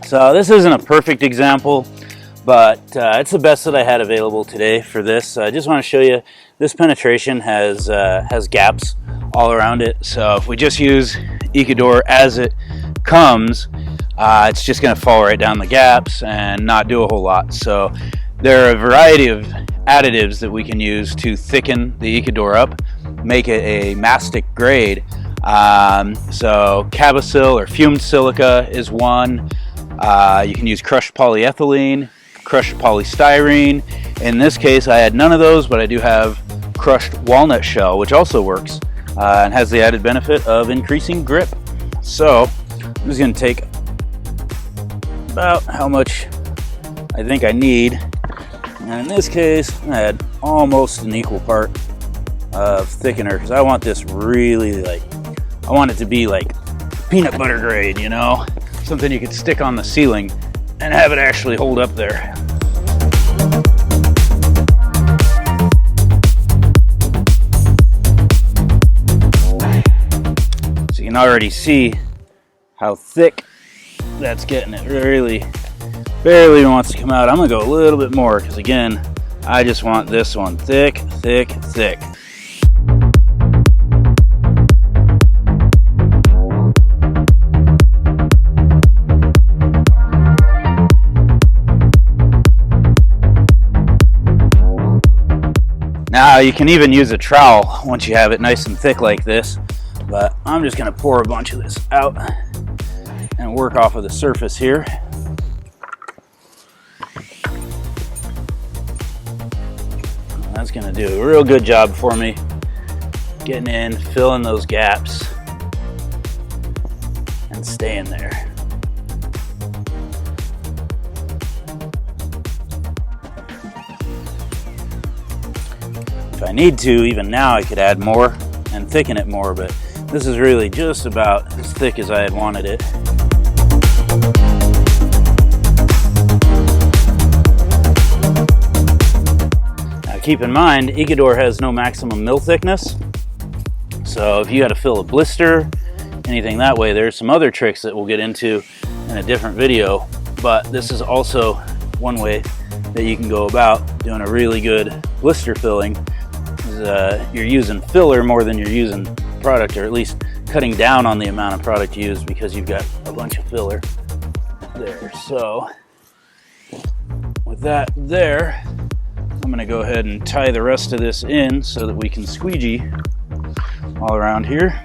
So this isn't a perfect example, but it's the best that I had available today for this. I just want to show you this penetration has gaps all around it. So if we just use Ecodur as it comes, it's just going to fall right down the gaps and not do a whole lot. So there are a variety of additives that we can use to thicken the Ecodur up, make it a mastic grade. So Cabasil or fumed silica is one. You can use crushed polyethylene, crushed polystyrene. In this case, I had none of those, but I do have crushed walnut shell, which also works and has the added benefit of increasing grip. So I'm just going to take about how much I think I need. And in this case, I had almost an equal part of thickener because I want this really I want it to be like peanut butter grade, you know? Something you could stick on the ceiling and have it actually hold up there. So you can already see how thick that's getting. It really barely wants to come out. I'm gonna go a little bit more because again, I just want this one thick, thick, thick. Now you can even use a trowel once you have it nice and thick like this, but I'm just going to pour a bunch of this out and work off of the surface here. That's going to do a real good job for me getting in, filling those gaps, and staying there. If I need to, even now I could add more and thicken it more, but this is really just about as thick as I had wanted it. Now keep in mind, Ecodur has no maximum mill thickness, so if you got to fill a blister, anything that way, there's some other tricks that we'll get into in a different video, but this is also one way that you can go about doing a really good blister filling. You're using filler more than you're using product, or at least cutting down on the amount of product used because you've got a bunch of filler there. So with that there, I'm going to go ahead and tie the rest of this in so that we can squeegee all around here.